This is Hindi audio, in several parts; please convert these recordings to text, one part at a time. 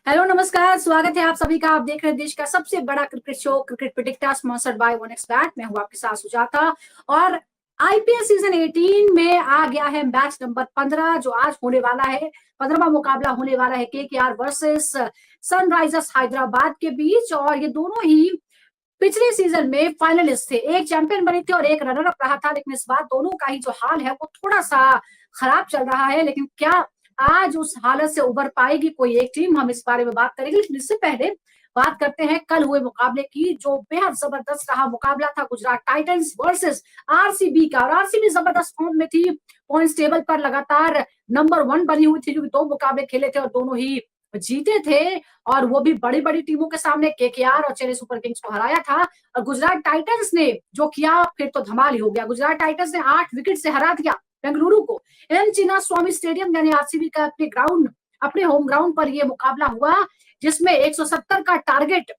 हेलो नमस्कार, स्वागत है आप सभी का। आप देख रहे हैं देश का सबसे बड़ा cricket show cricket predictor sponsored by OneXBet। मैं हूं आपके साथ सुजाता और आईपीएल सीजन 18 में आ गया है मैच नंबर 15 जो आज होने वाला है। 15वां मुकाबला होने वाला है केकेआर वर्सेस सनराइजर्स हैदराबाद के बीच। और ये दोनों ही पिछले सीजन में फाइनलिस्ट थे, एक चैंपियन बनी थी और एक रनर अप रहा था। लेकिन इस बार दोनों का ही जो हाल है वो थोड़ा सा खराब चल रहा है। लेकिन क्या आज उस हालत से उबर पाएगी कोई एक टीम, हम इस बारे में बात करेंगे। लेकिन इससे पहले बात करते हैं कल हुए मुकाबले की, जो बेहद जबरदस्त रहा। मुकाबला था गुजरात टाइटंस वर्सेस आरसीबी का और आरसीबी जबरदस्त फॉर्म में थी। पॉइंट्स टेबल पर लगातार नंबर 1 बनी हुई थी, क्योंकि 2 मुकाबले खेले थे और दोनों ही जीते थे। और वो भी बड़ी बड़ी टीमों के सामने, केकेआर और चेन्नई सुपर किंग्स को हराया था। और गुजरात टाइटंस ने जो किया फिर तो धमाल ही हो गया। गुजरात टाइटंस ने 8 विकेट से हरा दिया बेंगलुरु को। एम चिन्ना स्वामी स्टेडियम यानी आरसीबी का अपने होम ग्राउंड पर यह मुकाबला हुआ, जिसमें 170 का टारगेट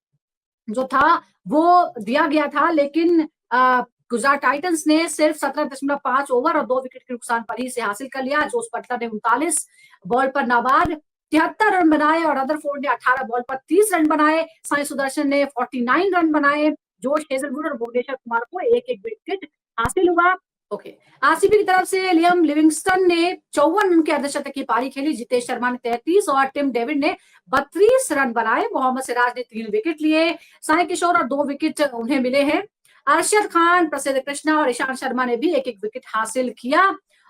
जो था वो दिया गया था। लेकिन गुजरात टाइटंस ने सिर्फ 17.5 ओवर और 2 विकेट के नुकसान पर ही इसे हासिल कर लिया। जोस बटलर ने 39 बॉल पर नाबाद 73 रन बनाए और रदरफोर्ड ने 18 बॉल पर 30 रन बनाए। साई सुदर्शन ने 49 रन बनाए। जोश हेजलवुड और भुवनेश्वर कुमार को एक एक विकेट हासिल हुआ। ओके, आरसीबी की तरफ से लियम लिविंगस्टन ने 54 रन की अर्धशतक की पारी खेली। जितेश शर्मा ने 33 और टिम डेविड ने 32 रन बनाए। मोहम्मद सिराज ने 3 विकेट लिए। साई किशोर और 2 विकेट उन्हें मिले हैं। अरशद खान, प्रसिद्ध कृष्णा और ईशांत शर्मा ने भी एक एक विकेट हासिल किया।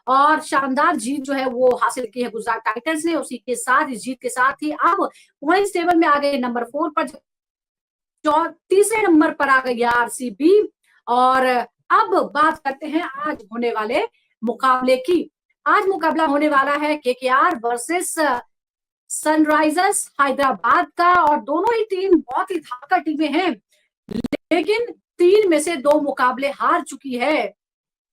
और शानदार जीत जो है वो हासिल की है गुजरात टाइटंस ने। उसी के साथ, इस जीत के साथ ही अब पॉइंट्स टेबल में आ गए नंबर 4 पर, तीसरे नंबर पर आ गई आरसीबी। और अब बात करते हैं आज होने वाले मुकाबले की। आज मुकाबला होने वाला है केकेआर वर्सेस सनराइजर्स हैदराबाद का। और दोनों ही टीम बहुत ही धाकड़ टीमें हैं, लेकिन 3 में से 2 मुकाबले हार चुकी है।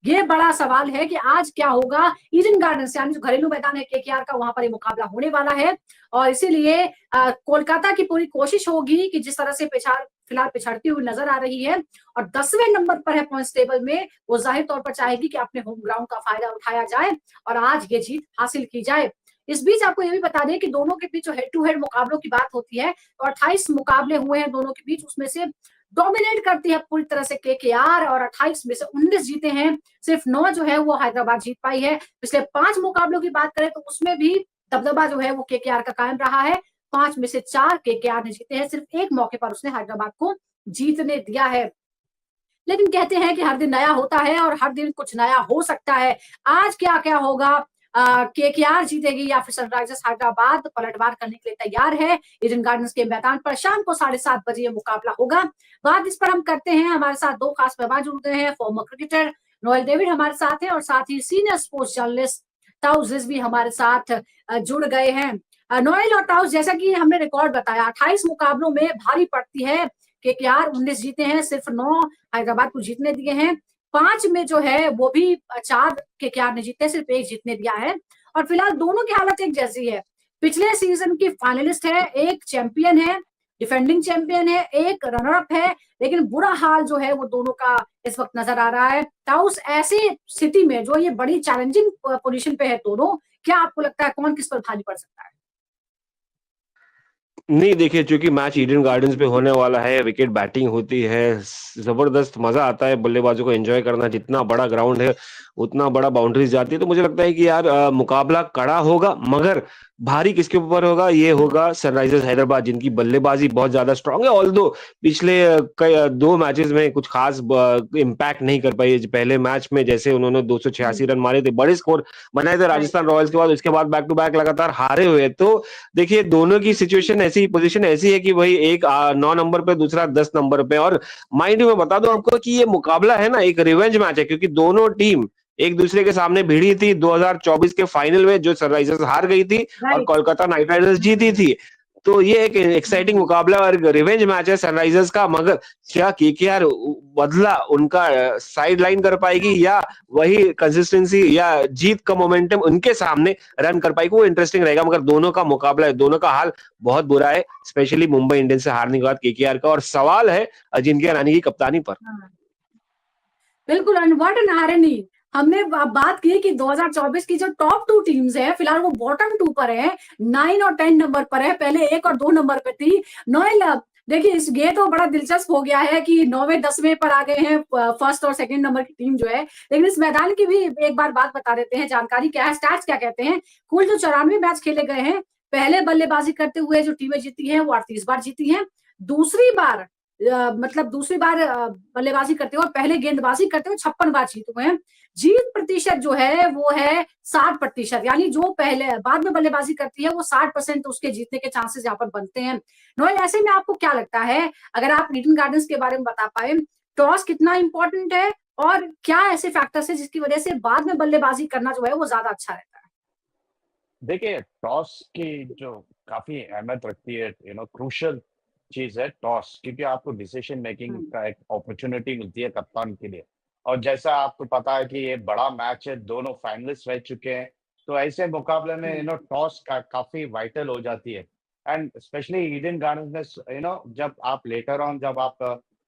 ये बड़ा सवाल है कि आज क्या होगा। ईडन गार्डन्स यानी जो घरेलू मैदान है केकेआर का, वहां पर ये मुकाबला होने वाला है। और इसीलिए कोलकाता की पूरी कोशिश होगी कि जिस तरह से फिलहाल पिछड़ती हुई नजर आ रही है और 10वें नंबर पर है पॉइंट्स टेबल में, वो जाहिर तौर पर चाहेगी कि अपने होम ग्राउंड का फायदा उठाया जाए और आज ये जीत हासिल की जाए। इस बीच आपको ये भी बता दें कि दोनों के बीच जो हेड टू हेड मुकाबलों की बात होती है तो 28 मुकाबले हुए हैं दोनों के बीच। उसमें से डोमिनेट करती है पूरी तरह से केकेआर और 28 में से 19 जीते हैं। सिर्फ 9 जो है वो हैदराबाद जीत पाई है। पिछले 5 मुकाबलों की बात करें तो उसमें भी दबदबा जो है वो केकेआर का कायम रहा है। 5 में से 4 केकेआर ने जीते हैं। सिर्फ एक मौके पर उसने हैदराबाद को जीतने दिया है। लेकिन कहते हैं कि हर दिन नया होता है और हर दिन कुछ नया हो सकता है। आज क्या क्या होगा, केकेआर जीतेगी या फिर सनराइजर्स हैदराबाद पलटवार करने के लिए तैयार है। ईडन गार्डन्स के मैदान पर शाम को 7:30 बजे ये मुकाबला होगा। बात इस पर हम करते हैं, हमारे साथ 2 खास मेहमान जुड़ गए हैं। फॉर्मर क्रिकेटर नोएल डेविड हमारे साथ है और साथ ही senior sports journalist Taus Rizvi हमारे साथ जुड़ गए हैं। नोएल और ताउस, जैसा कि हमने रिकॉर्ड बताया, 28 मुकाबलों में भारी पड़ती है केकेआर। 19 जीते हैं, सिर्फ 9 हैदराबाद को जीतने दिए हैं। 5 में जो है वो भी 4 केकेआर ने जीते, सिर्फ 1 जीतने दिया है। और फिलहाल दोनों की हालत एक जैसी है। पिछले सीजन की फाइनलिस्ट है, एक चैंपियन है, डिफेंडिंग चैंपियन है, एक रनर अप है। लेकिन बुरा हाल जो है वो दोनों का इस वक्त नजर आ रहा है। ताउस, ऐसी स्थिति में जो ये बड़ी चैलेंजिंग पोजीशन पे है दोनों, क्या आपको लगता है कौन किस पर भारी पड़ सकता है? नहीं, देखिए, चूंकि मैच ईडन गार्डन्स पे होने वाला है, विकेट बैटिंग होती है, जबरदस्त मजा आता है बल्लेबाजों को एंजॉय करना। जितना बड़ा ग्राउंड है उतना बड़ा बाउंड्रीज जाती है। तो मुझे लगता है कि यार मुकाबला कड़ा होगा, मगर भारी किसके ऊपर होगा? ये होगा सनराइजर्स हैदराबाद, जिनकी बल्लेबाजी बहुत ज्यादा स्ट्रांग है। ऑल्दो पिछले 2 मैचेस में कुछ खास इम्पैक्ट नहीं कर पाई। पहले मैच में जैसे उन्होंने 286 रन मारे थे, बड़े स्कोर बनाए थे राजस्थान रॉयल्स के बाद, उसके बाद बैक टू बैक लगातार हारे हुए। तो देखिए, दोनों की सिचुएशन ऐसी, पोजीशन ऐसी है कि वही एक 9 नंबर पे, दूसरा 10 नंबर पे। और माइंड मैं बता दूं आपको कि ये मुकाबला है ना, एक रिवेंज मैच है, क्योंकि दोनों टीम एक दूसरे के सामने भिड़ी थी 2024 के फाइनल में, जो सनराइजर्स हार गई थी और कोलकाता नाइट राइडर्स जीती थी। तो ये एक एक्साइटिंग मुकाबला और रिवेंज मैच है सनराइजर्स का। मगर क्या केकेआर बदला उनका साइड लाइन कर पाएगी, या वही कंसिस्टेंसी या जीत का मोमेंटम उनके सामने रन कर पाएगी? वो इंटरेस्टिंग रहेगा। मगर दोनों का मुकाबला है, दोनों का हाल बहुत बुरा है, स्पेशली मुंबई इंडियंस से हारने के बाद केकेआर का। और सवाल है अजिंक्य रहाणे की कप्तानी पर। बिल्कुल, व्हाट एन आयरनी। हमने बात की कि 2024 की जो टॉप 2 टीम्स हैं फिलहाल वो बॉटम 2 पर है, 9 और 10 नंबर पर है, पहले 1 और 2 नंबर पर थी। नोएल, देखिए इस ये तो बड़ा दिलचस्प हो गया है कि 9वें 10वें पर आ गए हैं फर्स्ट और सेकंड नंबर की टीम जो है। लेकिन इस मैदान की भी एक बार बात बता देते हैं, जानकारी क्या है, स्टैट्स क्या कहते हैं। कुल जो 94 मैच खेले गए हैं, पहले बल्लेबाजी करते हुए जो टीमें जीती हैं वो 38 बार जीती हैं। दूसरी बार मतलब दूसरी बार बल्लेबाजी करते हुए और पहले गेंदबाजी करते हुए 56 बार जीते हुए हैं। जीत प्रतिशत जो है वो है 60%, यानी जो पहले बाद में बल्लेबाजी करती है वो 60% उसके जीतने के चांसेस यहाँ पर बनते हैं। नोएल, ऐसे में आपको क्या लगता है, अगर आप ईडन गार्डन्स के बारे में बता पाए, टॉस कितना इंपॉर्टेंट है और क्या ऐसे फैक्टर्स है जिसकी वजह से बाद में बल्लेबाजी करना जो है वो ज्यादा अच्छा रहता है? देखिए, टॉस की जो काफ़ी अहमियत रखती है, क्रूशियल चीज़ है टॉस, क्योंकि आपको डिसीजन मेकिंग हम्म, का एक अपॉर्च्युनिटी मिलती है कप्तान के लिए। और जैसा आपको पता है कि ये बड़ा मैच है, दोनों फाइनलिस्ट रह चुके हैं, तो ऐसे मुकाबले में हम्म, टॉस का काफ़ी वाइटल हो जाती है। एंड स्पेशली ईडन गार्डन्स में जब आप लेटर ऑन जब आप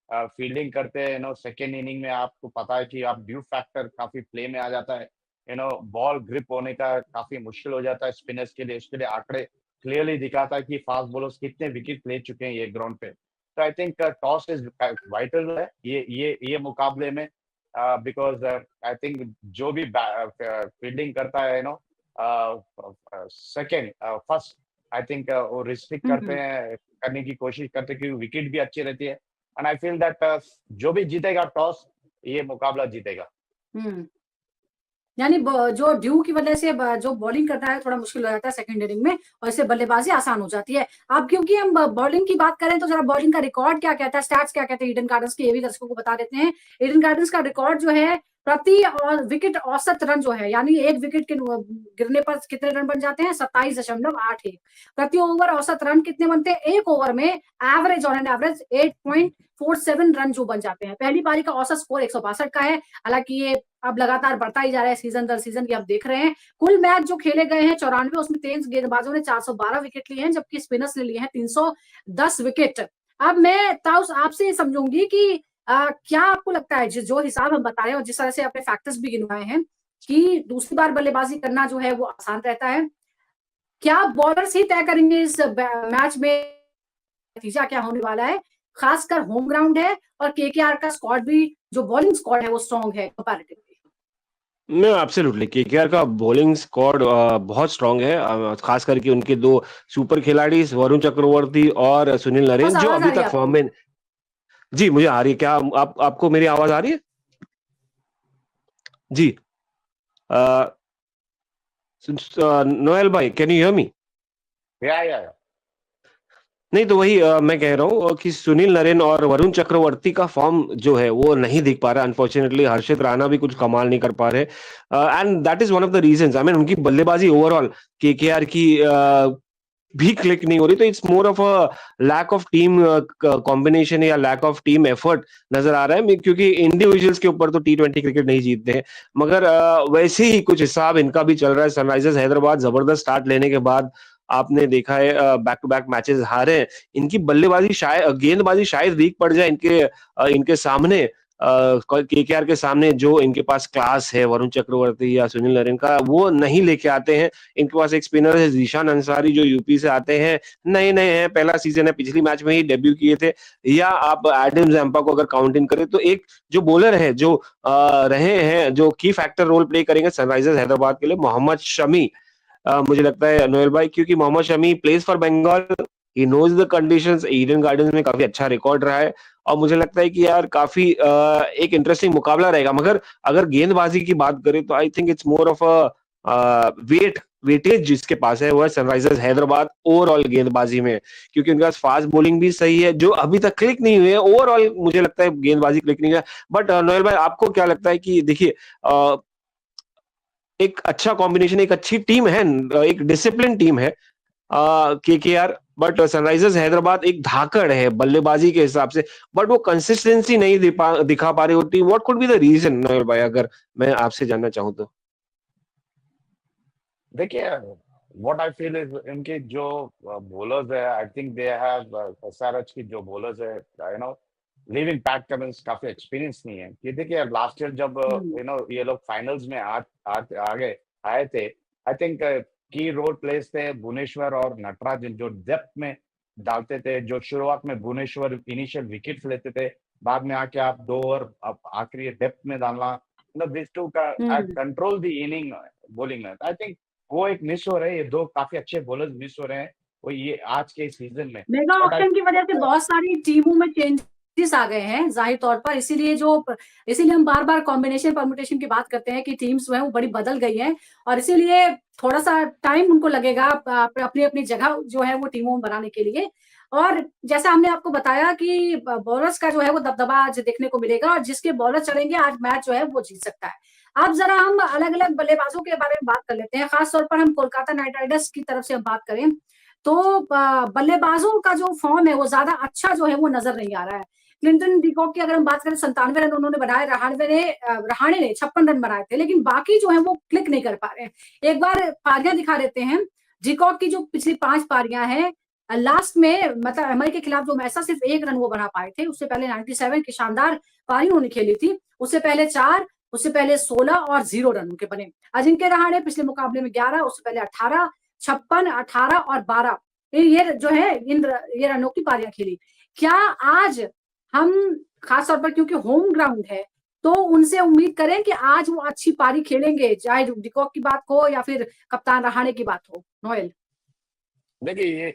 फील्डिंग करते हैं, सेकंड इनिंग में आपको पता है कि आप ड्यू फैक्टर काफ़ी प्ले में आ जाता है। बॉल ग्रिप होने का काफ़ी मुश्किल हो जाता है स्पिनर्स के लिए, उसके लिए आंकड़े क्लियरली दिखाता है कि फास्ट बॉलर्स कितने विकेट ले चुके हैं ये ग्राउंड पे। तो I think toss is vital है ये मुकाबले में, बिकॉज़ आई थिंक जो भी फील्डिंग करता है सेकंड फर्स्ट, आई थिंक वो रिस्ट्रिक्ट करते हम्म, हैं, करने की कोशिश करते हैं, क्योंकि विकेट भी अच्छी रहती है। एंड आई फील दैट जो भी जीतेगा टॉस, ये मुकाबला जीतेगा। हम्म। यानी जो ड्यू की वजह से जो बॉलिंग करता है थोड़ा मुश्किल हो जाता है सेकंड इनिंग में, और इससे बल्लेबाजी आसान हो जाती है। अब क्योंकि हम बॉलिंग की बात करें तो जरा बॉलिंग का रिकॉर्ड क्या कहता है, स्टैट्स क्या कहते हैं ईडन गार्डन्स के, ये भी दर्शकों को बता देते हैं। ईडन गार्डन्स का रिकॉर्ड जो है प्रति और विकेट औसत रन जो है, यानी एक विकेट के गिरने पर कितने रन बन जाते हैं, 27.81। प्रति ओवर औसत रन कितने बनते हैं, एक ओवर में average on an average 8.47 run जो बन जाते हैं। पहली पारी का औसत स्कोर 162 का है। हालांकि ये अब लगातार बढ़ता ही जा रहा है सीजन दर सीजन, की आप देख रहे हैं। कुल मैच जो खेले गए हैं 94, उसमें तेज गेंदबाजों ने 412 विकेट लिए हैं, जबकि स्पिनर्स ने लिए हैं 310 विकेट। अब मैं ताउस आपसे समझूंगी कि क्या आपको लगता है जो हिसाब हम बता रहे हैं और जिस तरह से अपने फैक्टर्स भी गिनवाए हैं कि दूसरी बार बल्लेबाजी करना जो है वो आसान रहता है, क्या बॉलर्स ही तय करेंगे इस मैच में नतीजा क्या होने वाला है? खासकर होम ग्राउंड है और केकेआर का स्क्वाड भी, जो बॉलिंग स्क्वाड है वो स्ट्रांग है कंपैरेटिवली। नो एब्सोल्युटली केकेआर का बॉलिंग स्क्वाड बहुत स्ट्रांग है, खास करके उनके दो सुपर खिलाड़ी वरुण चक्रवर्ती और सुनील बस नरेन जो आवाज आ अभी रही है तक आपको? फॉर्म में। जी मुझे आ रही है, क्या आपको मेरी आवाज आ रही है? जी। नोएल भाई, कैन यू हियर मी? या नहीं तो वही मैं कह रहा हूँ कि सुनील नरेन और वरुण चक्रवर्ती का फॉर्म जो है वो नहीं दिख पा रहा अनफॉर्चुनेटली। हर्षित राणा भी कुछ कमाल नहीं कर पा रहे, and that is one of the reasons. I mean उनकी बल्लेबाजी ओवरऑल केकेआर की भी क्लिक नहीं हो रही, तो it's more of a lack of team combination या लैक ऑफ टीम एफर्ट नजर आ रहा है, क्योंकि इंडिविजुअल्स के ऊपर तो टी20 क्रिकेट नहीं जीतते हैं। मगर वैसे ही कुछ हिसाब इनका भी चल रहा है। सनराइजर्स हैदराबाद जबरदस्त स्टार्ट लेने के बाद आपने देखा है बैक टू बैक मैचेस हारे हैं। इनकी बल्लेबाजी शायद गेंदबाजी शायद वीक पड़ जाए इनके सामने, केकेआर के सामने। जो इनके पास क्लास है वरुण चक्रवर्ती या सुनील नरेन का, वो नहीं लेके आते हैं। इनके पास एक स्पिनर है जीशान अंसारी जो यूपी से आते हैं, नए नए हैं, पहला सीजन है, पिछली मैच में ही डेब्यू किए थे। या आप एडम जैम्पा को अगर काउंट इन करें तो एक जो बॉलर है जो रहे हैं, जो की फैक्टर रोल प्ले करेंगे सनराइजर्स हैदराबाद के लिए, मोहम्मद शमी। मुझे लगता है नोएल भाई, क्योंकि Mohammed Shami plays for Bengal, he knows the conditions. Eden Gardens में काफी अच्छा रिकॉर्ड रहा है, और मुझे लगता है कि यार काफी एक इंटरेस्टिंग मुकाबला रहेगा। मगर अगर गेंदबाजी की बात करें तो I think it's more of a weightage जिसके पास है वो है सनराइजर्स हैदराबाद ओवरऑल गेंदबाजी में, क्योंकि उनके पास फास्ट बॉलिंग भी सही है जो अभी तक क्लिक नहीं हुई है। ओवरऑल मुझे लगता है गेंदबाजी क्लिक नहीं हुआ। बट नोएल भाई, आपको क्या लगता है कि देखिए एक अच्छा कॉम्बिनेशन, एक अच्छी टीम है, एक डिसिप्लिन टीम है केकेआर, बट सनराइजर्स हैदराबाद एक धाकड़ है बल्लेबाजी के हिसाब से, बट वो कंसिस्टेंसी नहीं दिखा पा रही होती। What could be the reason Noel भाई, अगर मैं आपसे जानना चाहूँ तो? देखिए, व्हाट आई फील इज इनके जो बॉलर्स है, I think they have SRH की जो बॉलर्स है, लिविंग पैट कमिंस काफी एक्सपीरियंस नहीं है। ये देखिए लास्ट ईयर जब ये लोग फाइनल्स में आगे आए थे, आई थिंक की रोल प्लेस थे भुवनेश्वर और नटराजन, जो डेप्थ में डालते थे, जो शुरुआत में भुवनेश्वर इनिशियल विकेट्स लेते थे, बाद में आके आप 2 ओवर आखिरी डेप्थ में डालना, मतलब दिस टू का कंट्रोल द इनिंग बॉलिंग में। आई थिंक वो एक मिस हो रहे हैं, ये 2 काफी अच्छे बॉलर्स मिस हो रहे हैं वो ये आज के सीजन में। मेगा ऑक्शन की वजह से बहुत सारी टीमों में चेंजेस आ गए हैं जाहिर तौर पर, इसीलिए हम बार बार कॉम्बिनेशन परम्यूटेशन की बात करते हैं कि टीम्स जो है वो बड़ी बदल गई हैं, और इसीलिए थोड़ा सा टाइम उनको लगेगा अपनी अपनी जगह जो है वो टीमों में बनाने के लिए। और जैसा हमने आपको बताया कि बॉलर्स का जो है वो दबदबा आज देखने को मिलेगा, और जिसके बॉलर चलेंगे आज मैच जो है वो जीत सकता है। अब जरा हम अलग अलग बल्लेबाजों के बारे में बात कर लेते हैं, खासतौर पर हम कोलकाता नाइट राइडर्स की तरफ से हम बात करें तो बल्लेबाजों का जो फॉर्म है वो ज्यादा अच्छा जो है वो नजर नहीं आ रहा है। क्लिंटन डिकॉक की अगर हम बात करें 97 रन उन्होंने बनाए, रहाणे ने 56 रन बनाए थे, लेकिन बाकी जो है वो क्लिक नहीं कर पा रहे हैं। एक बार पारियां दिखा देते हैं। डिकॉक की जो पिछली 5 पारियां हैं, लास्ट में मतलब एमआई के खिलाफ जो मैच था सिर्फ 1 रन वो बना पाए थे। उससे पहले 97 की शानदार पारी उन्होंने खेली थी, उससे पहले 4, उससे पहले 16 और 0 रन उनके बने। अजिंक्य रहाणे पिछले मुकाबले में 11, उससे पहले 18, 56, 18 और 12 ये जो है ये रनों की पारियां खेली। क्या आज हम खासतौर पर क्योंकि होम ग्राउंड है तो उनसे उम्मीद करें कि आज वो अच्छी पारी खेलेंगे, चाहे डिकॉक की बात हो या फिर कप्तान रहाणे की बात हो? नोएल देखिए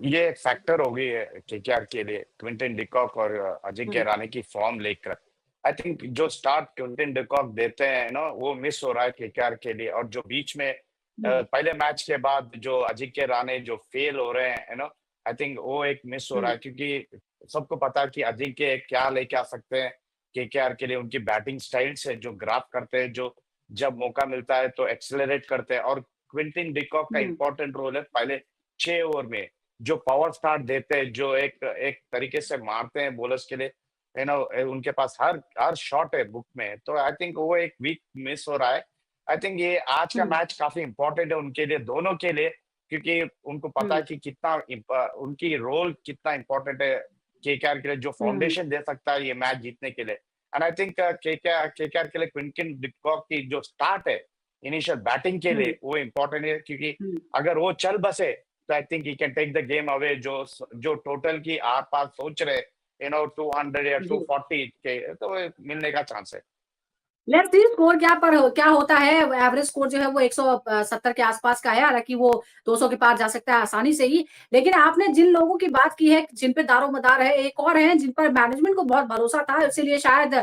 ये एक फैक्टर हो गई है केकेआर के लिए, क्विंटन डिकॉक और अजिंक्य रहाणे की फॉर्म लेकर। आई थिंक जो स्टार्ट क्विंटन डिकॉक देते हैं ना वो मिस हो रहा है केकेआर के लिए, और जो बीच में पहले मैच के बाद जो अजिंक्य रहाणे जो फेल हो रहे हैं आई थिंक वो एक मिस हो रहा है, क्योंकि सबको पता है कि अजिंक्य क्या लेके आ सकते हैं केकेआर के लिए। उनकी बैटिंग स्टाइल से जो ग्राफ करते हैं, जो जब मौका मिलता है तो एक्सेलरेट करते हैं, और क्विंटन डिकॉक का इंपॉर्टेंट रोल है पहले 6 ओवर में जो पावर स्टार्ट देते हैं, जो एक तरीके से मारते हैं बॉलर्स के लिए, उनके पास हर शॉट है बुक में। तो आई थिंक वो एक वीक मिस हो रहा है। आई थिंक ये आज का मैच काफी इंपॉर्टेंट है उनके लिए, दोनों के लिए, क्योंकि उनको पता है कि कितना उनकी रोल कितना इंपॉर्टेंट है केकेआर के लिए, जो फाउंडेशन दे सकता है ये मैच जीतने के लिए। एंड आई थिंक केकेआर के लिए क्विंटन डिकॉक की जो स्टार्ट है इनिशियल बैटिंग के लिए वो इम्पोर्टेंट है, क्योंकि अगर वो चल बसे तो I think he can take the game away. जो टोटल की आप पास सोच रहे 200 या 240 के तो मिलने का चांस है। लेट्स सी स्कोर क्या होता है। एवरेज स्कोर जो है वो 170 के आसपास का है, हालांकि वो 200 के पार जा सकता है आसानी से ही। लेकिन आपने जिन लोगों की बात की है जिन पे दारोमदार है, एक और है जिन पर मैनेजमेंट को बहुत भरोसा था, इसीलिए शायद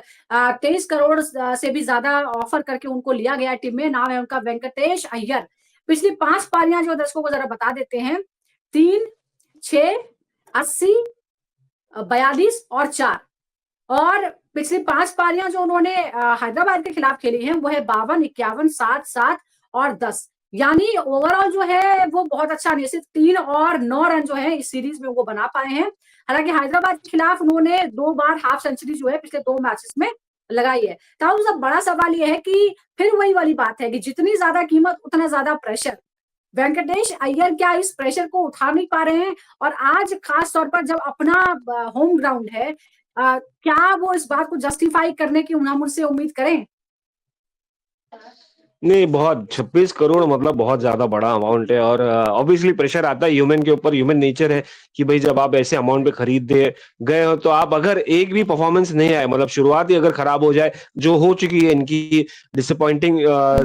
23 करोड़ से भी ज्यादा ऑफर करके उनको लिया गया टीम में। नाम है उनका वेंकटेश अय्यर। पिछली 5 पारियां जो दर्शकों को जरा बता देते हैं, 3, 6, 80, 42 और 4। और पिछली 5 पारियां जो उन्होंने हैदराबाद के खिलाफ खेली हैं वो है 52, 51, 7, 7 और 10। यानी ओवरऑल जो है वो बहुत अच्छा नहीं, सिर्फ 3 और 9 रन जो है इस सीरीज में वो बना पाए हैं। हालांकि हैदराबाद के खिलाफ उन्होंने 2 बार हाफ सेंचुरी जो है पिछले 2 मैचेस में लगाई है। तो सब बड़ा सवाल ये है कि फिर वही वाली बात है कि जितनी ज्यादा कीमत उतना ज्यादा प्रेशर। वेंकटेश अय्यर क्या इस प्रेशर को उठा नहीं पा रहे हैं? और आज खास तौर पर जब अपना होम ग्राउंड है, क्या वो इस बात को जस्टिफाई करने की हम उनसे उम्मीद करें? नहीं, बहुत 26 करोड़ मतलब बहुत ज्यादा बड़ा अमाउंट है, और ऑब्वियसली प्रेशर आता है ह्यूमन के ऊपर। ह्यूमन नेचर है कि भाई जब आप ऐसे अमाउंट पे खरीद दे गए हो तो आप अगर एक भी परफॉर्मेंस नहीं आए, मतलब शुरुआत ही अगर खराब हो जाए, जो हो चुकी है इनकी डिसअपॉइंटिंग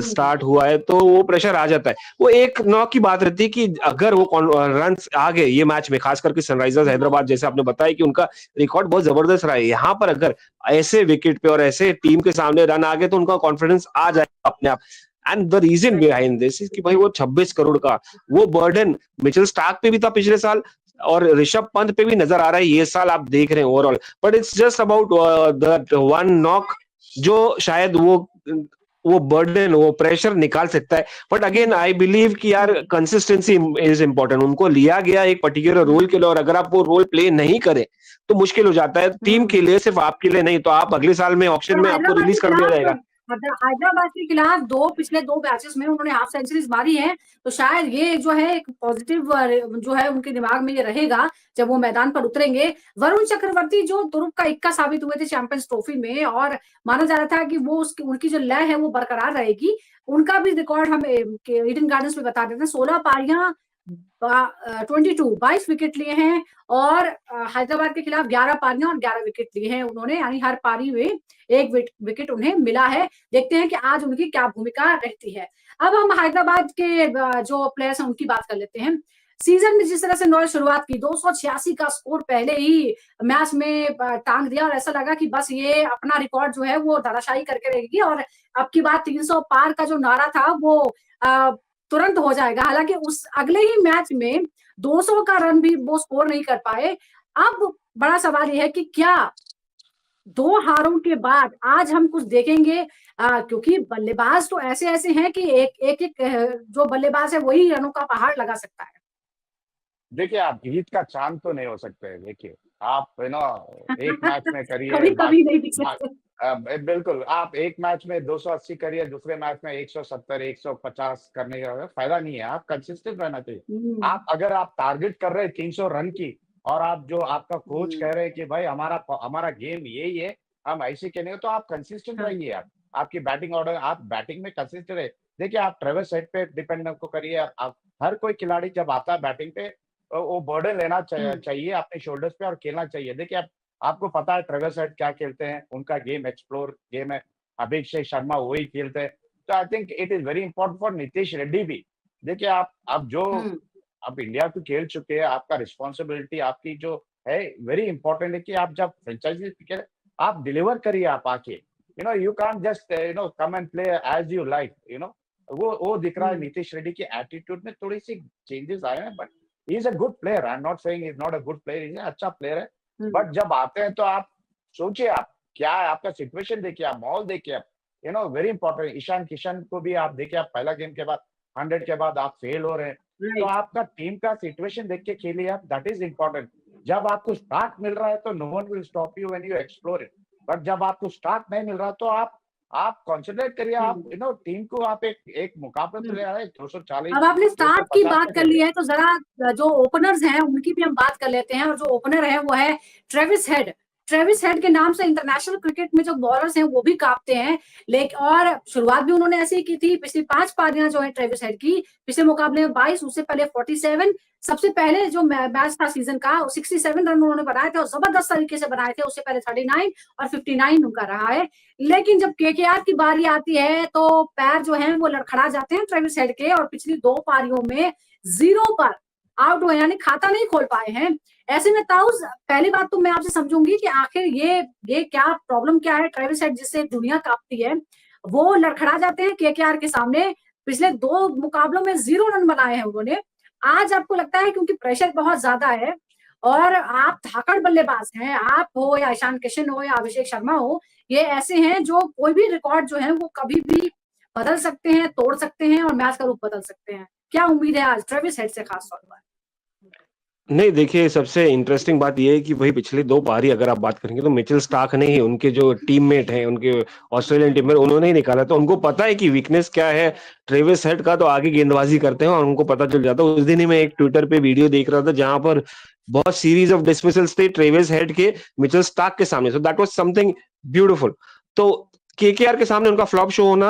स्टार्ट हुआ है, तो वो प्रेशर आ जाता है। वो एक नॉक की बात रहती है कि अगर वो रन आ गए ये मैच में, खास करके सनराइजर्स हैदराबाद जैसे आपने बताया कि उनका रिकॉर्ड बहुत जबरदस्त रहा है, यहाँ पर अगर ऐसे विकेट पे और ऐसे टीम के सामने रन आ गए तो उनका कॉन्फिडेंस आ जाएगा अपने आप। And the reason behind this is कि भाई वो 26 करोड़ का वो बर्डन मिचेल स्टार्क पे भी था पिछले साल, और ऋषभ पंत पे भी नजर आ रहा है ये साल, आप देख रहे हैं overall. But it's just about that one knock जो शायद वो बर्डन, वो प्रेशर निकाल सकता है। बट अगेन आई बिलीव कि यार कंसिस्टेंसी इज इंपॉर्टेंट। उनको लिया गया एक पर्टिकुलर रोल के लिए, और अगर आप वो रोल प्ले नहीं करें तो मुश्किल हो जाता है टीम के लिए, सिर्फ आपके लिए नहीं। तो आप अगले साल में ऑप्शन में आपको रिलीज कर दिया जाएगा। हैदराबाद के खिलाफ पिछले दो मैचेस में उन्होंने हाफ सेंचुरीज मारी है, तो शायद ये जो है एक पॉजिटिव जो है उनके दिमाग में ये रहेगा जब वो मैदान पर उतरेंगे। वरुण चक्रवर्ती जो तुरुप का इक्का साबित हुए थे चैंपियंस ट्रॉफी में, और माना जा रहा था कि वो उनकी जो लय है वो बरकरार रहेगी। उनका भी रिकॉर्ड हम ईडन गार्डन्स में बता देते हैं, 16 पारियां 22 विकेट लिए हैं, और हैदराबाद के खिलाफ 11 पारियां और 11 विकेट लिए हैं उन्होंने, यानी हर पारी में एक विकेट उन्हें मिला है। देखते हैं कि आज उनकी क्या भूमिका रहती है। अब हम हैदराबाद के जो प्लेयर्स हैं उनकी बात कर लेते हैं। सीजन में जिस तरह से उन्होंने शुरुआत की, 286 का स्कोर पहले ही मैच में टांग दिया, और ऐसा लगा कि बस ये अपना रिकॉर्ड जो है वो धराशायी करके रहेगी, और अब की बात 300 पार का जो नारा था वो तुरंत हो जाएगा। हालांकि उस अगले ही मैच में 200 का रन भी वो स्कोर नहीं कर पाए। अब बड़ा सवाल यह है कि क्या 2 हारों के बाद आज हम कुछ देखेंगे, क्योंकि बल्लेबाज तो ऐसे ऐसे हैं कि एक जो बल्लेबाज है वही रनों का पहाड़ लगा सकता है। देखिए, आप ईद का चांद तो नहीं हो सकते। देखिए, आप एक मैच में करिए, कभी नहीं दिख सकते। बिल्कुल, आप एक मैच में 280 करिए, दूसरे मैच में 170, 150 करने का फायदा नहीं है। आप कंसिस्टेंट रहना चाहिए। अगर आप टारगेट कर रहे हैं 300 रन की, और आप जो आपका कोच कह रहे हैं कि भाई हमारा गेम यही है, हम ऐसे खेलेंगे, तो आप कंसिस्टेंट रहिए। आपकी बैटिंग ऑर्डर, आप बैटिंग में कंसिस्टेंट रहे। देखिए, आप ट्रेविस हेड पे डिपेंड को करिए। आप हर कोई खिलाड़ी जब आता है बैटिंग पे, वो बर्डन लेना चाहिए अपने शोल्डर्स पे और खेलना चाहिए। देखिए, आपको पता है ट्रेविस हेड क्या खेलते हैं, उनका गेम एक्सप्लोर गेम है। अभिषेक शर्मा वही खेलते हैं। तो I think it is very important for Nitish Reddy भी। देखिए, आप इंडिया को खेल चुके हैं, आपका रिस्पॉन्सिबिलिटी आपकी जो है वेरी इंपॉर्टेंट है कि आप जब फ्रेंचाइजी आप डिलीवर करिए। आप आके you can't just come and play as you like. वो दिख रहा है नीतीश रेड्डी की एटीट्यूड में थोड़ी सी चेंजेस आए हैं, but he is a good player. I am not saying he is not a good player, he is अच्छा प्लेयर है। बट जब आते हैं तो आप सोचिए, आप क्या है, आपका सिचुएशन देखिए, आप माहौल देखिए। आप वेरी इंपॉर्टेंट। ईशान किशन को भी आप देखिए, आप पहला गेम के बाद 100 के बाद आप फेल हो रहे हैं, तो आपका टीम का सिचुएशन देख के खेलिए आप। That is important. जब आपको स्टार्ट मिल रहा है तो no one will stop you when you explore it. But जब आपको स्टार्ट नहीं मिल रहा तो आप कॉन्सेंट्रेट करिए। आप टीम को आप एक मुकाबले पे ले आए 240। अब आपने स्टार्ट की बात कर ली है, तो जरा जो ओपनर्स हैं उनकी भी हम बात कर लेते हैं। और जो ओपनर है वो है ट्रेविस हेड। ट्रेविस हेड के नाम से इंटरनेशनल क्रिकेट में जो बॉलर्स हैं वो भी कांपते हैं। लेकिन और शुरुआत भी उन्होंने ऐसी की थी। पिछली 5 पारियां जो है ट्रेविस हेड की, पिछले मुकाबले में 22, उससे पहले 47, सबसे पहले जो मैच था सीजन का 67 रन उन्होंने बनाए थे, और जबरदस्त तरीके से बनाए थे। उससे पहले 39 और 59 उनका रहा है। लेकिन जब केकेआर की बारी आती है तो पैर जो हैं वो लड़खड़ा जाते हैं ट्रेविस हेड के, और पिछली 2 पारियों में 0 पर आउट हुए, यानी खाता नहीं खोल पाए हैं। ऐसे में ताउस, पहली बात तो मैं आपसे समझूंगी कि आखिर ये क्या प्रॉब्लम क्या है ट्रेविस हेड जिससे दुनिया कांपती है। वो लड़खड़ा जाते हैं केकेआर के सामने। पिछले 2 मुकाबलों में 0 रन बनाए हैं उन्होंने। आज आपको लगता है क्योंकि प्रेशर बहुत ज्यादा है, और आप धाकड़ बल्लेबाज हैं, आप हो या ईशान किशन हो या अभिषेक शर्मा हो, ये ऐसे हैं जो कोई भी रिकॉर्ड जो है वो कभी भी बदल सकते हैं, तोड़ सकते हैं, और मैच का रूप बदल सकते हैं। क्या उम्मीद है आज ट्रेविस हेड से खास तौर पर? नहीं, देखिए, सबसे इंटरेस्टिंग बात ये है कि वही पिछली 2 पारी अगर आप बात करेंगे तो मिचेल स्टार्क ने ही, उनके जो टीममेट हैं, उनके ऑस्ट्रेलियन टीम में, उन्होंने ही निकाला। तो उनको पता है कि वीकनेस क्या है ट्रेविस हेड का, तो आगे गेंदबाजी करते हैं और उनको पता चल जाता है। उस दिन ही मैं एक ट्विटर पे वीडियो देख रहा था जहां पर बहुत सीरीज ऑफ डिसमिसल्स थे ट्रेविस हेड के मिचेल स्टार्क के सामने। So that was something beautiful. तो केकेआर के सामने उनका फ्लॉप शो होना,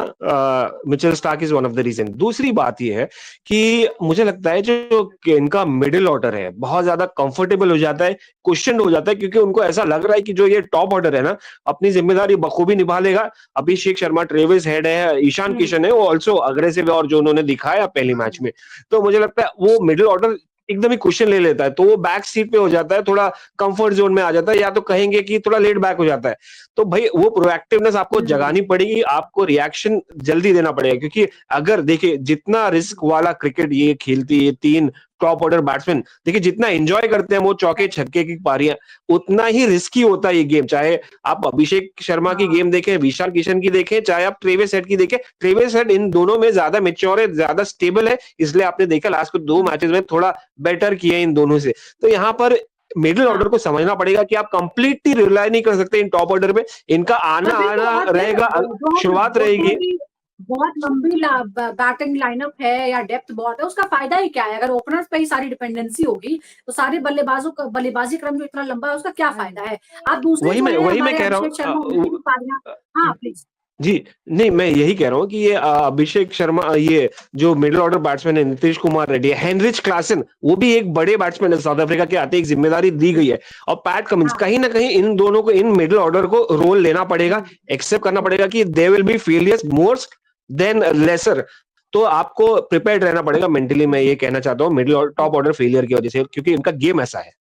Mitchell Starc is one of the reason. दूसरी बात यह है कि मुझे लगता है जो इनका मिडिल ऑर्डर है बहुत ज्यादा कंफर्टेबल हो जाता है, क्वेश्चन हो जाता है, क्योंकि उनको ऐसा लग रहा है कि जो ये टॉप ऑर्डर है ना, अपनी जिम्मेदारी बखूबी निभा लेगा। अभिषेक शर्मा, ट्रेविस हेड है, ईशान किशन है, वो ऑल्सो अग्रेसिव है, और जो उन्होंने दिखाया पहले मैच में, तो मुझे लगता है वो मिडिल ऑर्डर एकदम ही क्वेश्चन ले लेता है, तो वो बैक सीट पे हो जाता है, थोड़ा कंफर्ट जोन में आ जाता है, या तो कहेंगे कि थोड़ा लेट बैक हो जाता है। तो भाई वो प्रोएक्टिवनेस आपको जगानी पड़ेगी, आपको रिएक्शन जल्दी देना पड़ेगा, क्योंकि अगर देखिए जितना रिस्क वाला क्रिकेट ये खेलती है 3 टॉप ऑर्डर बैट्समैन, देखिए जितना एंजॉय करते हैं वो चौके छक्के की पारियां, उतना ही रिस्की होता है ये गेम। चाहे आप अभिषेक शर्मा की गेम देखें, विशाल किशन की देखें, चाहे आप ट्रेविस हेड की देखें, ट्रेविस हेड इन दोनों में ज्यादा मैच्योर है, ज्यादा स्टेबल है, इसलिए आपने देखा लास्ट को 2 मैचेस में थोड़ा बेटर किया इन दोनों से। तो यहाँ पर मिडिल ऑर्डर को समझना पड़ेगा कि आप कंप्लीटली रिलाई नहीं कर सकते इन टॉप ऑर्डर पे, इनका आना आना रहेगा, शुरुआत रहेगी। बहुत लंबी बैटिंग लाइनअप है या डेप्थ बहुत है, उसका फायदा ही क्या है? अगर ओपनर्स पे ही सारी डिपेंडेंसी होगी तो सारे बल्लेबाजों का बल्लेबाजी क्रम जो इतना लंबा है उसका क्या फायदा है? आप दूसरे जो है वही मैं हमारे कह रहा अभिषेक शर्मा उनकी भी पारियां, हाँ प्लीज। जी नहीं, मैं यही कह रहा हूँ कि ये अभिषेक शर्मा, ये जो मिडिल ऑर्डर बैट्समैन है नीतीश कुमार रेड्डी है, हेनरिच क्लासन, वो भी एक बड़े बैट्समैन है, साउथ अफ्रीका के आते एक जिम्मेदारी दी गई है, और पैट कमिंस, कहीं ना कहीं इन दोनों को, इन मिडिल ऑर्डर को रोल लेना पड़ेगा, एक्सेप्ट करना पड़ेगा कि they will be failures more than lesser. तो आपको प्रिपेयर्ड रहना पड़ेगा मेंटली, मैं ये कहना चाहता हूँ, मिडिल टॉप ऑर्डर फेलियर की वजह से, क्योंकि इनका गेम ऐसा है।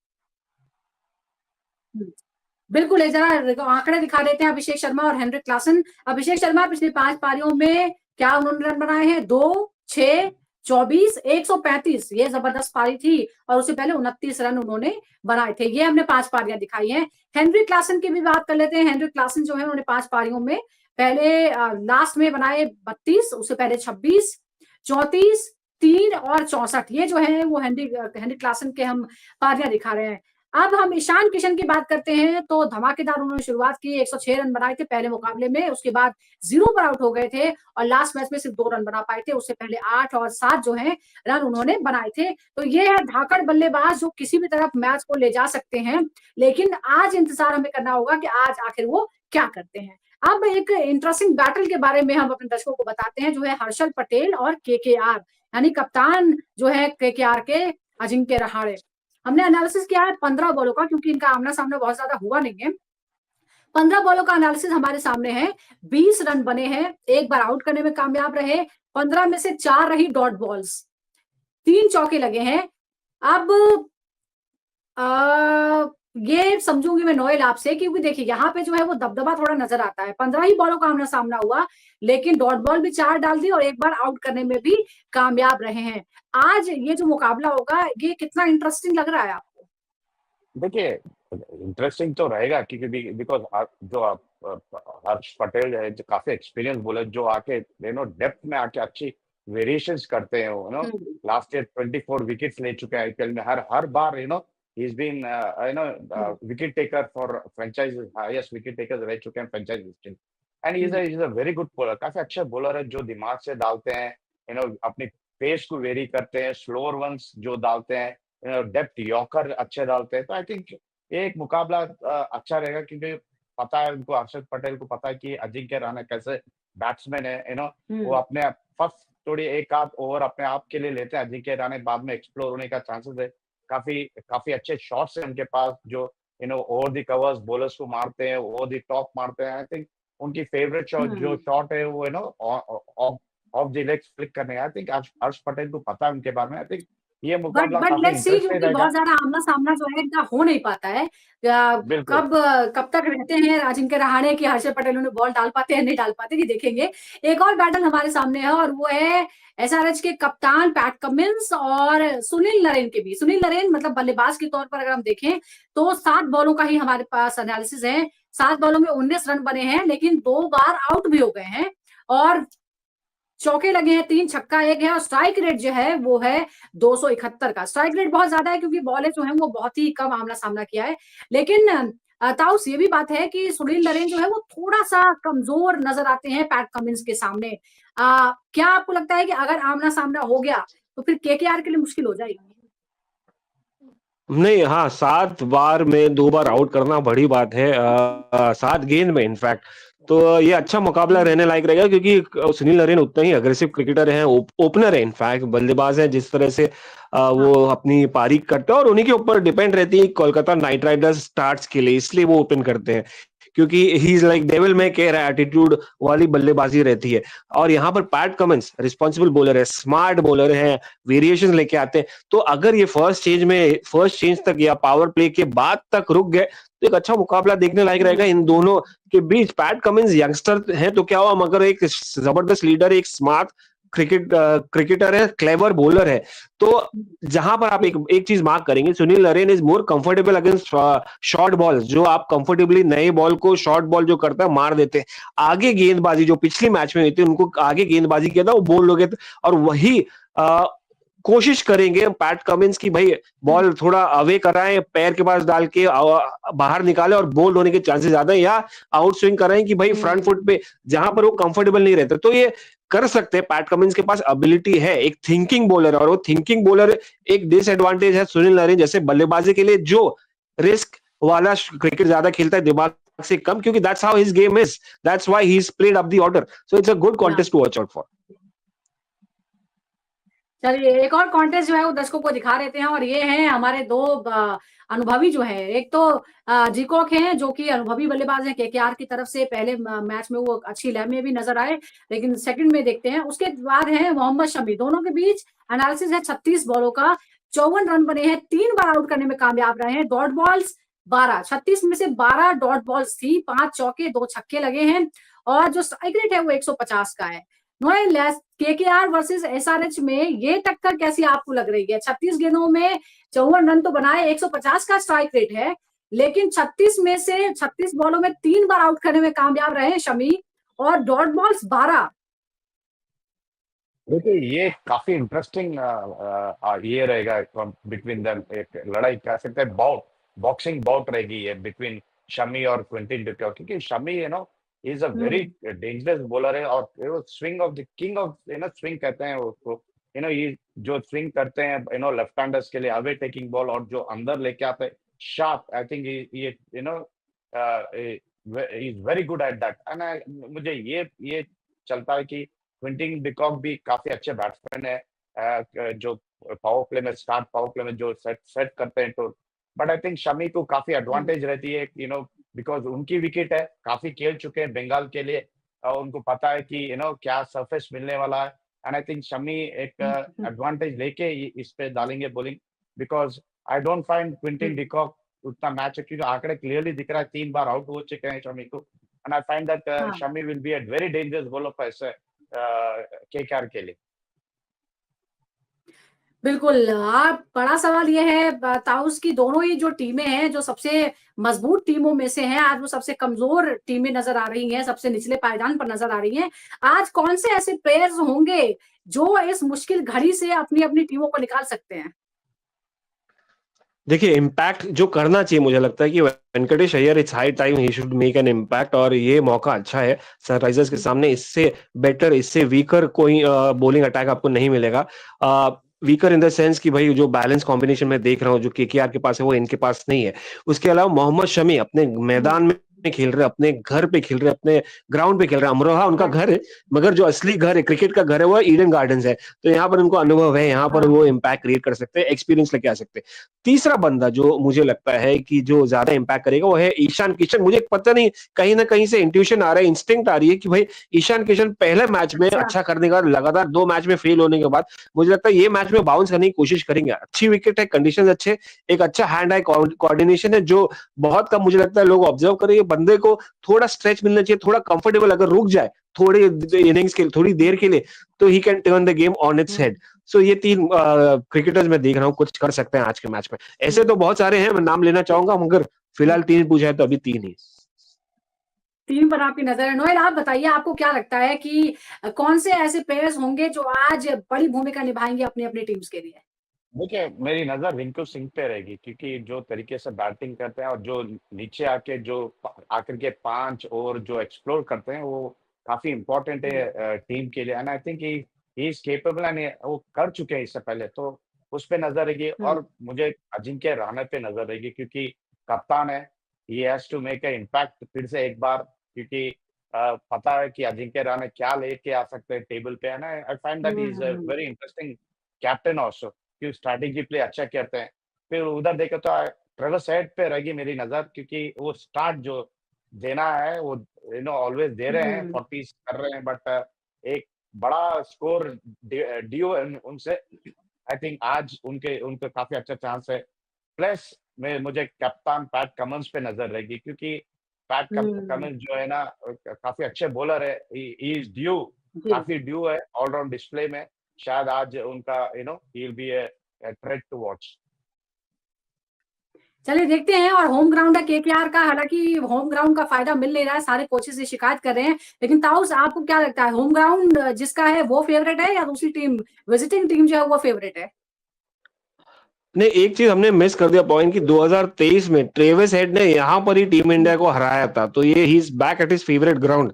बिल्कुल, एक जरा आंकड़े दिखा देते हैं अभिषेक शर्मा और हेनरिक क्लासन। अभिषेक शर्मा पिछली 5 पारियों में क्या उन्होंने रन बनाए हैं? 2, 6, 24, 135, ये जबरदस्त पारी थी, और उससे पहले 29 रन उन्होंने बनाए थे। ये हमने 5 पारियां दिखाई हैं। हेनरिक क्लासन की भी बात कर लेते हैं। हेनरिक क्लासन जो है उन्होंने 5 पारियों में पहले लास्ट में बनाए 32, उससे पहले 26, 34, 3 और 64, ये जो है वो हेनरिक क्लासन के हम पारियां दिखा रहे हैं। अब हम ईशान किशन की बात करते हैं, तो धमाकेदार उन्होंने शुरुआत की, 106 रन बनाए थे पहले मुकाबले में, उसके बाद 0 पर आउट हो गए थे और लास्ट मैच में सिर्फ 2 रन बना पाए थे, उससे पहले 8 और 7 जो है रन उन्होंने बनाए थे। तो ये है धाकड़ बल्लेबाज जो किसी भी तरफ मैच को ले जा सकते हैं, लेकिन आज इंतजार हमें करना होगा कि आज आखिर वो क्या करते हैं। अब एक इंटरेस्टिंग बैटल के बारे में हम अपने दर्शकों को बताते हैं, जो है हर्षल पटेल और केकेआर, यानी कप्तान जो है केकेआर के अजिंक्य रहाणे। हमने एनालिसिस किया है 15 बॉलों का, क्योंकि इनका आमना सामना बहुत ज्यादा हुआ नहीं है। 15 बॉलों का एनालिसिस हमारे सामने है। 20 रन बने हैं, एक बार आउट करने में कामयाब रहे, 15 में से 4 रही डॉट बॉल्स, 3 चौके लगे हैं। अब ये समझूंगी मैं नोएल आपसे, क्योंकि देखिए यहाँ पे जो है वो दबदबा थोड़ा नजर आता है। 15 ही बॉलों का आमना सामना हुआ, लेकिन डॉट बॉल भी 4 डाल दी और एक बार आउट करने में भी कामयाब रहे हैं। आज ये जो मुकाबला होगा, ये कितना इंटरेस्टिंग लग रहा है आपको? देखिए, इंटरेस्टिंग तो रहेगा, क्योंकि बिकॉज जो आप हर्ष पटेल है, जो काफी एक्सपीरियंस बॉलर, जो आके डेप्थ में आके अच्छी वेरिएशंस करते हैं, लास्ट ईयर 24 विकेट्स ले चुके हैं आईपीएल में, हर बार he's been wicket taker for franchises, highest wicket takers रह चुके हैं franchise history, and he's a very good bowler, काफी अच्छा बॉलर है, जो दिमाग से डालते हैं, अपनी पेस को वेरी करते हैं, स्लोअर वंस जो डालते हैं, डेप्थ यॉर्कर अच्छे डालते हैं। तो आई थिंक ये एक मुकाबला अच्छा रहेगा, क्योंकि पता है उनको, हर्षद पटेल को पता है कि अजिंक्य रहाणे कैसे बैट्समैन है, वो अपने फर्स्ट थोड़ी एक आध ओवर अपने आप के लिए लेते हैं अजिंक्य रहाणे, बाद में एक्सप्लोर होने का चांसेस है। काफी अच्छे शॉट्स हैं उनके पास, जो ओवर द कवर्स बॉलर्स को मारते हैं, ओवर द टॉप मारते हैं। आई थिंक उनकी फेवरेट शॉट जो शॉट है वो ऑफ द लेग फ्लिक करने। आई थिंक हर्ष पटेल को पता है उनके बारे में। आई थिंक ये मुकाबला बट काफी लेट्स सी, इंटरेस्टिंग क्योंकि रहेगा। बहुत ज्यादा आमना सामना जो है इनका हो नहीं पाता है। कब तक रहते हैं अजिंक्य रहाणे की हर्षद पटेल उन्हें बॉल डाल पाते हैं नहीं डाल पाते, कि देखेंगे। एक और बैटल हमारे सामने है, और वो है एसआरएच के कप्तान पैट कमिंस और सुनील नरेन के बीच। सुनील नरेन मतलब बल्लेबाज के तौर पर अगर हम देखें तो 7 बॉलों का ही हमारे पास एनालिसिस है। 7 बॉलों में 19 रन बने हैं, लेकिन 2 बार आउट भी हो गए हैं, और चौके लगे हैं, 3 छक्का 1 है, और स्ट्राइक रेट जो है वो है 271 का। स्ट्राइक रेट बहुत ज्यादा है, क्योंकि बॉलर जो है वो बहुत ही कम आमना सामना किया है। लेकिन ताउस ये भी बात है कि सुनील नरेन जो है वो थोड़ा सा कमजोर नजर आते हैं पैट कमिंस के सामने। क्या आपको लगता है कि अगर आमना सामना हो गया तो फिर केकेआर के लिए मुश्किल हो जाएगी? नहीं, हाँ, 7 बार में 2 बार आउट करना बड़ी बात है, 7 गेंद में इनफैक्ट। तो ये अच्छा मुकाबला रहने लायक रहेगा, क्योंकि सुनील नरेन उतना ही अग्रेसिव क्रिकेटर हैं, ओपनर है, इनफैक्ट बल्लेबाज है, जिस तरह से वो अपनी पारी करते हैं, और उन्हीं के ऊपर डिपेंड रहती है कोलकाता नाइट राइडर्स स्टार्ट्स के लिए, इसलिए वो ओपन करते हैं, क्योंकि ही इज लाइक डेविल में कह रहा है, एटीट्यूड वाली बल्लेबाजी रहती है। और यहाँ पर पैट कमिंस रिस्पॉन्सिबल बॉलर है, स्मार्ट बॉलर है, वेरिएशन लेके आते हैं। तो अगर ये फर्स्ट चेंज तक या पावर प्ले के बाद तक रुक गए तो एक अच्छा मुकाबला देखने लायक रहेगा इन दोनों के बीच। पैट कमिंस यंगस्टर है तो क्या हुआ, मगर एक जबरदस्त लीडर, एक स्मार्ट क्रिकेटर है, क्लेवर बॉलर है। तो जहां पर आप एक चीज मार्क करेंगे, Sunil Narine is more comfortable against short ball, जो आप कंफर्टेबली नए बॉल को शॉर्ट बॉल जो करता है मार देते हैं। आगे गेंदबाजी जो पिछले मैच में हुई थी, उनको आगे गेंदबाजी किया था, वो बोल लोगे, और वही कोशिश करेंगे पैट कमिंस की भाई बॉल थोड़ा अवे कराएं, पैर के पास डाल के बाहर निकाले और बोल्ड होने के चांसेस ज्यादा है, या आउट स्विंग कराएं कि भाई फ्रंट फुट पे जहां पर वो कंफर्टेबल नहीं रहते, तो ये कर सकते हैं। पैट कमिंस के पास एबिलिटी है, एक थिंकिंग बॉलर है, और वो थिंकिंग बॉलर एक डिसएडवांटेज है सुनील नारायण जैसे बल्लेबाजी के लिए, जो रिस्क वाला क्रिकेट ज्यादा खेलता है दिमाग से कम, क्योंकि that's how his game is, that's why he is played up the order, so it's a good contest to watch out for. चलिए एक और कॉन्टेस्ट जो है वो दर्शकों को दिखा देते हैं, और ये हैं हमारे दो अनुभवी जो है। एक तो जीकॉक हैं जो कि अनुभवी बल्लेबाज हैं केकेआर की तरफ से, पहले मैच में वो अच्छी लय में भी नजर आए, लेकिन सेकंड में देखते हैं। उसके बाद है मोहम्मद शमी। दोनों के बीच एनालिसिस है 36 बॉलों का, 54 रन बने हैं, 3 बार आउट करने में कामयाब रहे हैं, डॉट बॉल्स 12, 36 में से 12 डॉट बॉल्स थी, 5 चौके 2 छक्के लगे हैं, और जो स्ट्राइक रेट है वो 150 का है। नोएल केकेआर वर्सेस एसआरएच में ये टक्कर कैसी आपको लग रही है? 36 गेंदों में 54 रन तो बनाए, 150 का स्ट्राइक रेट है, लेकिन 36 में से 36 बॉलों में 3 बार आउट करने में कामयाब रहे शमी, और डॉट बॉल्स 12। देखिए ये काफी इंटरेस्टिंग ये रहेगा बिटवीन देम, एक लड़ाई कह सकते हैं, बॉक्सिंग बाउट रहेगी ये बिटवीन शमी और क्विंटन डिकॉक, क्योंकि Shami is a very dangerous bowler है, और वो swing of the king of swing कहते हैं उसको, ये जो स्विंग करते हैं लेफ्ट हैंडर्स के लिए अवे टेकिंग बॉल, और जो अंदर लेके आते हैं शार्प, आई थिंक ये is very good at that. And मुझे ये चलता है कि क्विंटन डिकॉक भी काफी अच्छे बैट्समैन है, जो पावर प्ले में, स्टार्ट पावर प्ले में जो सेट करते हैं, तो बट आई थिंक शमी को काफी एडवांटेज रहती है, बिकॉज उनकी विकेट है, काफी खेल चुके हैं बंगाल के लिए, और उनको पता है कि क्या सरफेस मिलने वाला है। एंड आई थिंक शमी एक एडवांटेज लेके इस पे डालेंगे bowling, because I don't find Quinton de Kock उतना मैच है, क्योंकि आंकड़े क्लियरली दिख रहा है 3 बार आउट हो चुके हैं शमी को, and I find that Shami will be a very dangerous bowler for KKR के लिए। बिल्कुल। आप बड़ा सवाल ये है ताउस की, दोनों ही जो टीमें हैं जो सबसे मजबूत टीमों में से हैं, आज वो सबसे कमजोर टीमें नजर आ रही हैं, सबसे निचले पायदान पर नजर आ रही हैं। आज कौन से ऐसे प्लेयर्स होंगे जो इस मुश्किल घड़ी से अपनी अपनी टीमों को निकाल सकते हैं? देखिए इम्पैक्ट जो करना चाहिए, मुझे लगता है कि Venkatesh Iyer it's high time he should make an impact, और ये मौका अच्छा है सनराइजर्स के सामने। इससे बेटर, इससे वीकर कोई बॉलिंग अटैक आपको नहीं मिलेगा। वीकर इन द सेंस कि भाई जो बैलेंस कॉम्बिनेशन में देख रहा हूँ जो केकेआर के पास है वो इनके पास नहीं है। उसके अलावा मोहम्मद शमी अपने मैदान में खेल रहे, अपने घर पे खेल रहे, अपने ग्राउंड पे खेल रहे। अमरोहा उनका घर है, मगर जो असली घर है, क्रिकेट का घर है, वो ईडन गार्डन्स है। तो यहाँ पर उनको अनुभव है, यहाँ पर वो इम्पैक्ट क्रिएट कर सकते हैं, एक्सपीरियंस लेके आ सकते हैं। तीसरा बंदा जो मुझे लगता है कि जो ज्यादा इम्पैक्ट करेगा वो है ईशान किशन। मुझे पता नहीं, कहीं ना कहीं से इंट्यूशन आ रहा है, इंस्टिंक्ट आ रही है कि भाई ईशान किशन पहले मैच में अच्छा करने का, लगातार 2 मैच में फेल होने के बाद मुझे लगता है ये मैच में बाउंस करने की कोशिश करेंगे। अच्छी विकेट है, कंडीशन अच्छे, एक अच्छा हैंड आई कोऑर्डिनेशन है जो बहुत कम मुझे लगता है लोग ऑब्जर्व करेंगे। बंदे को थोड़ा स्ट्रेच मिलना चाहिए, थोड़ा कंफर्टेबल अगर रुक जाए थोड़ी इनिंग्स के लिए, थोड़ी देर के लिए, तो he can turn the game on its head. So ये 3 क्रिकेटर्स मैं देख रहा हूँ कुछ कर सकते हैं आज के मैच में। ऐसे तो बहुत सारे हैं, मैं नाम लेना चाहूंगा, मगर फिलहाल 3 पूछा है तो अभी 3 ही। 3 पर आपकी नजर है। नोएल आप बताइए, आपको क्या लगता है कि कौन से ऐसे प्लेयर्स होंगे जो आज बड़ी भूमिका निभाएंगे अपनी अपनी टीम्स के लिए? देखिए मेरी नजर रिंकू सिंह पे रहेगी, क्योंकि जो तरीके से बैटिंग करते हैं और जो नीचे आके जो आकर के 5 और जो एक्सप्लोर करते हैं, वो काफी इंपॉर्टेंट है टीम के लिए। And I think he is capable, and वो कर चुके हैं इससे पहले, तो उस पे नजर रहेगी। और मुझे अजिंक्य रहाणे पे नजर रहेगी, क्योंकि कप्तान है, he has to make a impact फिर से एक बार, क्योंकि पता है कि अजिंक्य रहाणे क्या लेके आ सकते हैं टेबल पे, है ना। I find that is a very interesting captain also, कि स्ट्रैटेजी प्ले अच्छा करते हैं। फिर उधर देखे तो ट्रेविस हेड पे रहेगी मेरी नजर, क्योंकि वो स्टार्ट जो देना है वो ऑलवेज दे रहे हैं, 40 कर रहे हैं, बट एक बड़ा स्कोर ड्यू उनसे। आई थिंक आज उनके काफी अच्छा चांस है। प्लस में मुझे कप्तान पैट कमिंस पे नजर रहेगी, क्योंकि पैट कमिंस जो है ना काफी अच्छे बॉलर है, ही इज ड्यू, काफी ड्यू है ऑलराउंड डिस्प्ले में। शायद आज उनका he will be a threat to watch. चलिए देखते हैं। और होम ग्राउंड है केकेआर का, हालांकि होम ग्राउंड का फायदा मिल नहीं रहा है, सारे कोचेस से शिकायत कर रहे हैं। लेकिन ताउस, आपको क्या लगता है, होम ग्राउंड जिसका है वो फेवरेट है या दूसरी टीम, विजिटिंग टीम जो है वो फेवरेट है? नहीं, एक चीज हमने मिस कर दिया पॉइंट कि 2023 में ट्रेविस हेड ने यहाँ पर ही टीम इंडिया को हराया था, तो ये he is back at his favourite ground,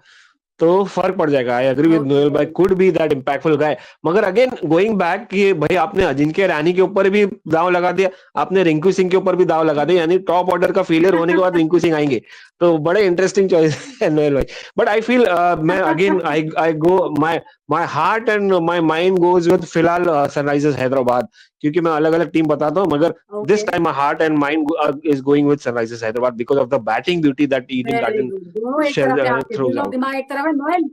तो फर्क पड़ जाएगा। आई एग्री विद नोएल भाई, कुड बी दैट इम्पैक्टफुल गाय। मगर अगेन गोइंग बैक कि भाई आपने अजिंक्य रैनी के ऊपर भी दाव लगा दिया, आपने रिंकू सिंह के ऊपर भी दाव लगा दिया, यानी टॉप ऑर्डर का फेलियर होने के बाद रिंकू सिंह आएंगे, तो बड़े इंटरेस्टिंग चॉइस है नोएल भाई। बट आई फील मैं again I go my heart and my mind goes with फिलहाल सनराइजर्स हैदराबाद, क्योंकि मैं अलग अलग टीम बताता हूँ, मगर this time my heart and mind is going with Sunrisers Hyderabad because of the batting beauty that Eden Garden दोनों एक तरफ है आपके, throws दिल और out. दिमाग एक तरफ है। नोएल,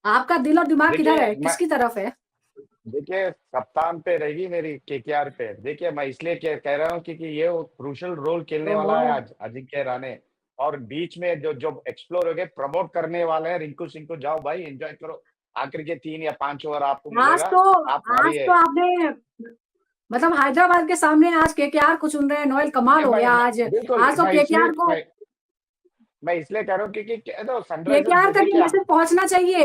आपका दिल और दिमाग किधर है, देखिए किसकी तरफ है? देखिए कप्तान पे रहेगी मेरी केकेआर पे। देखिए मैं इसलिए कह रहा हूँ क्योंकि ये क्रूशियल रोल खेलने वाला है आज अजिंक्य रहाणे, और बीच में जो जो एक्सप्लोर हो गए प्रमोट करने वाले हैं रिंकू सिंह को। जाओ भाई एंजॉय करो, आखिर के 3 या 5 ओवर आपको मिलेगा, आप आज मारिए। तो आपने मतलब हैदराबाद के सामने आज केकेआर को चुन रहे हैं। नोएल, कमाल हो गया आज। बिल्कुल, आज तो केकेआर को, मैं इसलिए कह रहा हूँ क्योंकि तो केकेआर सनराइजर्स तक ये मैसेज पहुंचना चाहिए।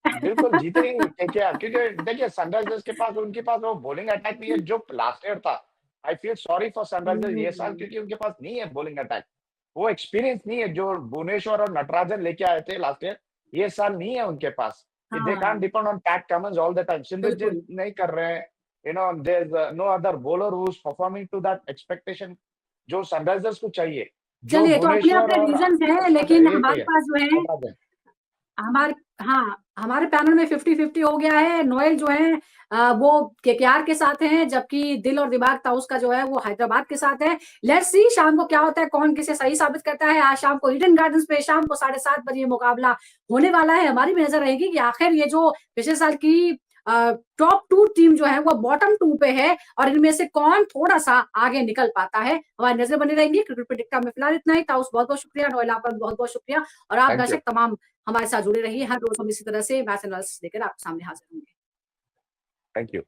बिल्कुल जीतेंगे केकेआर, क्योंकि देखिए सनराइजर्स के पास, उनके पास वो बॉलिंग अटैक नहीं है जो लास्ट ईयर था। I feel sorry for Sunrisers ये साल, क्योंकि उनके पास नहीं है बॉलिंग अटैक, वो एक्सपीरियंस नहीं है जो भुवनेश्वर और नटराजन लेके आए थे लास्ट ईयर, ये साल नहीं है उनके पास। They can't depend on Pat Cummins all the time, Simranjeet नहीं कर रहे हैं, you know there is no other bowler who is performing to that expectation जो सनराइजर्स को चाहिए। जो चलिए, तो अपने भुवनेश्वर अपने और रीजन है, लेकिन हमारे पास जो है नटराजन। हमारे, हाँ, हमारे पैनल में 50-50 हो गया है। नोएल जो है वो केकेआर के साथ हैं, जबकि दिल और दिमाग ताउस का जो है वो हैदराबाद के साथ है। लेट्स सी शाम को क्या होता है, कौन किसे सही साबित करता है। आज शाम को ईडन गार्डन्स पे शाम को 7:30 बजे मुकाबला होने वाला है। हमारी भी नजर रहेगी कि आखिर ये जो पिछले साल की टॉप 2 टीम जो है वो बॉटम 2 पे है, और इनमें से कौन थोड़ा सा आगे निकल पाता है। हमारी नजर बनी रहेंगी। क्रिकेट प्रेडिक्टर में फिलहाल इतना ही। ताउस बहुत बहुत शुक्रिया, नोएल आपका बहुत बहुत शुक्रिया, और आप दर्शक तमाम हमारे साथ जुड़े रहिए। हर रोज हम इसी तरह से मैच एनालिसिस लेकर आपके सामने हाजिर होंगे। Thank you.